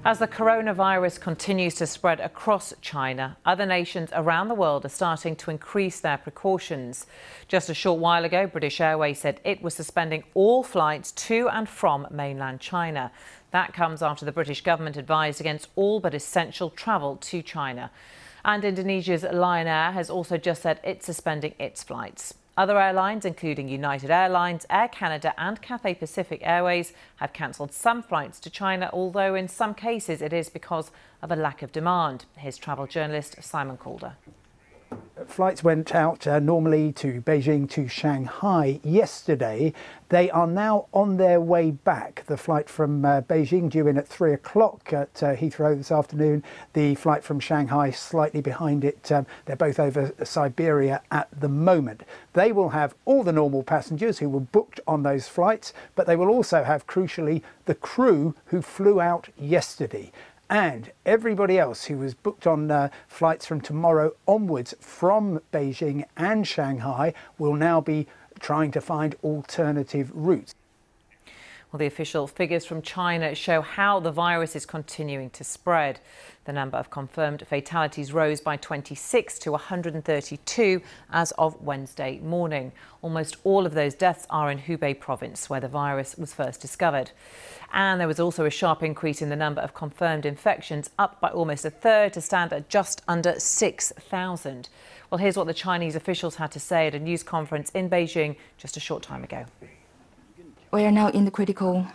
As the coronavirus continues to spread across China, other nations around the world are starting to increase their precautions. Just a short while ago, British Airways said it was suspending all flights to and from mainland China. That comes after the British government advised against all but essential travel to China. And Indonesia's Lion Air has also just said it's suspending its flights. Other airlines, including United Airlines, Air Canada and Cathay Pacific Airways, have cancelled some flights to China, although in some cases it is because of a lack of demand. Here's travel journalist Simon Calder. Flights went out normally to Beijing to Shanghai yesterday. They are now on their way back. The flight from Beijing due in at 3 o'clock at Heathrow this afternoon. The flight from Shanghai slightly behind it. They're both over Siberia at the moment. They will have all the normal passengers who were booked on those flights, but they will also have, crucially, the crew who flew out yesterday. And everybody else who was booked on flights from tomorrow onwards from Beijing and Shanghai will now be trying to find alternative routes. Well, the official figures from China show how the virus is continuing to spread. The number of confirmed fatalities rose by 26 to 132 as of Wednesday morning. Almost all of those deaths are in Hubei province, where the virus was first discovered. And there was also a sharp increase in the number of confirmed infections, up by almost a third to stand at just under 6,000. Well, here's what the Chinese officials had to say at a news conference in Beijing just a short time ago. We are now in the critical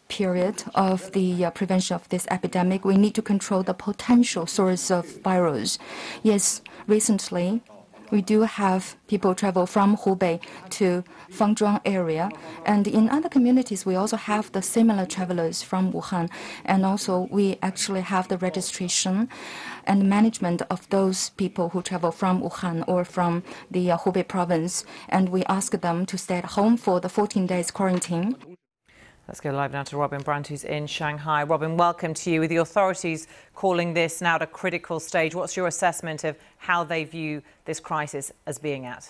period of the prevention of this epidemic. We need to control the potential source of virus. Yes, recently we do have people travel from Hubei to Fangzhuang area, and in other communities we also have the similar travelers from Wuhan, and also we actually have the registration and management of those people who travel from Wuhan or from the Hubei province, and we ask them to stay at home for the 14 days quarantine. Let's go live now to Robin Brandt, who's in Shanghai. Robin, welcome to you. With the authorities calling this now at a critical stage, what's your assessment of how they view this crisis as being at?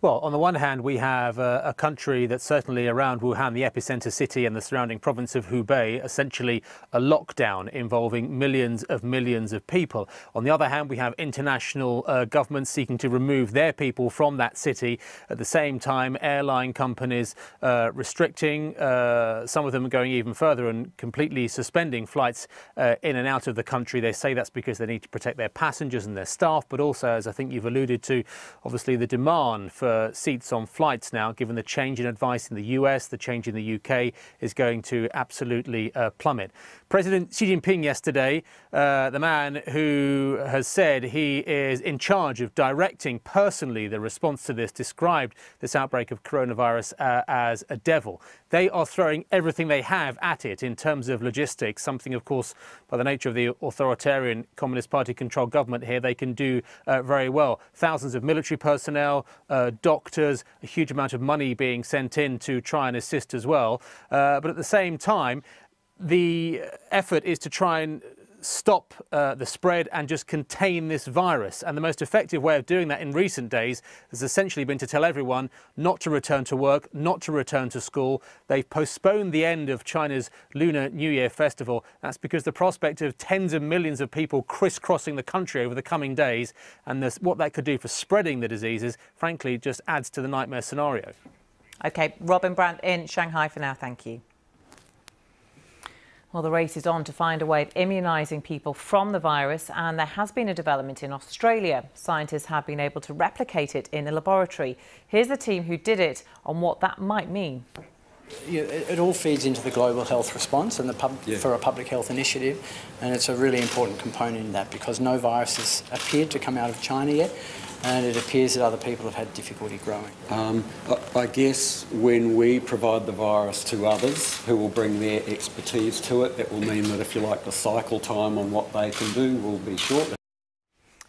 Well, on the one hand, we have a country that's certainly around Wuhan, the epicenter city, and the surrounding province of Hubei, essentially a lockdown involving millions of people. On the other hand, we have international governments seeking to remove their people from that city. At the same time, airline companies restricting, some of them going even further and completely suspending flights in and out of the country. They say that's because they need to protect their passengers and their staff, but also, as I think you've alluded to, obviously the demand for seats on flights now, given the change in advice in the US, the change in the UK, is going to absolutely plummet. President Xi Jinping yesterday, the man who has said he is in charge of directing personally the response to this, described this outbreak of coronavirus as a devil. They are throwing everything they have at it in terms of logistics, something, of course, by the nature of the authoritarian Communist Party-controlled government here, they can do very well. Thousands of military personnel, doctors, a huge amount of money being sent in to try and assist as well. But at the same time, the effort is to try and stop the spread and just contain this virus. And the most effective way of doing that in recent days has essentially been to tell everyone not to return to work, not to return to school. They've postponed the end of China's Lunar New Year festival. That's because the prospect of tens of millions of people crisscrossing the country over the coming days and what that could do for spreading the diseases, frankly, just adds to the nightmare scenario. OK, Robin Brandt in Shanghai for now. Thank you. Well, the race is on to find a way of immunising people from the virus, and there has been a development in Australia. Scientists have been able to replicate it in a laboratory. Here's the team who did it on what that might mean. Yeah, it all feeds into the global health response and for a public health initiative, and it's a really important component in that because no virus has appeared to come out of China yet, and it appears that other people have had difficulty growing. I guess when we provide the virus to others who will bring their expertise to it, that will mean that, if you like, the cycle time on what they can do will be shorter.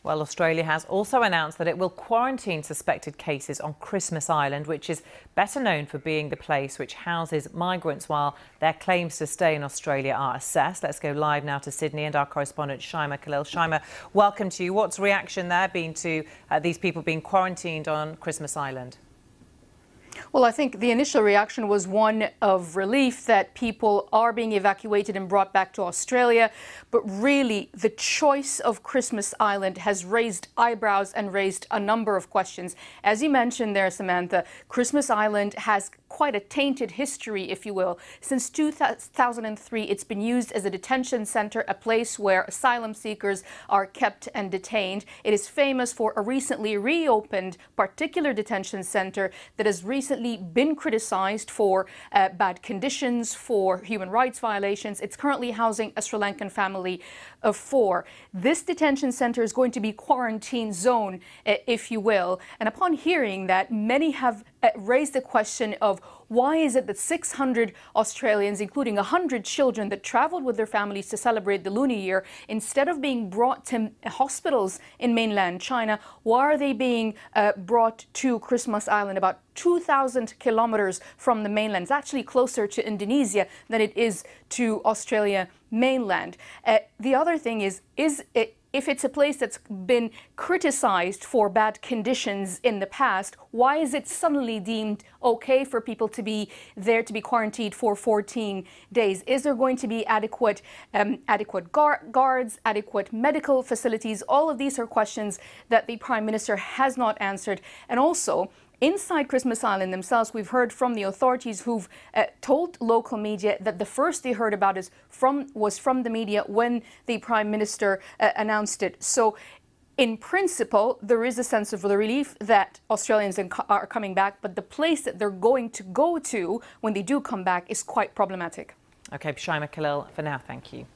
Well, Australia has also announced that it will quarantine suspected cases on Christmas Island, which is better known for being the place which houses migrants while their claims to stay in Australia are assessed. Let's go live now to Sydney and our correspondent Shaima Khalil. Shaima, welcome to you. What's reaction there been to these people being quarantined on Christmas Island? Well, I think the initial reaction was one of relief that people are being evacuated and brought back to Australia. But really, the choice of Christmas Island has raised eyebrows and raised a number of questions. As you mentioned there, Samantha, Christmas Island has quite a tainted history, if you will. Since 2003, it's been used as a detention center, a place where asylum seekers are kept and detained. It is famous for a recently reopened particular detention center that has recently been criticized for bad conditions, for human rights violations. It's currently housing a Sri Lankan family of 4. This detention center is going to be quarantine zone, if you will. And upon hearing that, many have raised the question of why is it that 600 Australians, including 100 children that traveled with their families to celebrate the Lunar Year, instead of being brought to hospitals in mainland China, why are they being brought to Christmas Island, about 2,000 kilometers from the mainland? It's actually closer to Indonesia than it is to Australia mainland. The other thing is if it's a place that's been criticized for bad conditions in the past, why is it suddenly deemed okay for people to be there, to be quarantined for 14 days? Is there going to be adequate guards, adequate medical facilities? All of these are questions that the Prime Minister has not answered. And also, inside Christmas Island themselves, we've heard from the authorities who've told local media that the first they heard about was from the media when the Prime Minister announced it. So, in principle, there is a sense of relief that Australians are coming back, but the place that they're going to go to when they do come back is quite problematic. OK, Shaima Khalil, for now, thank you.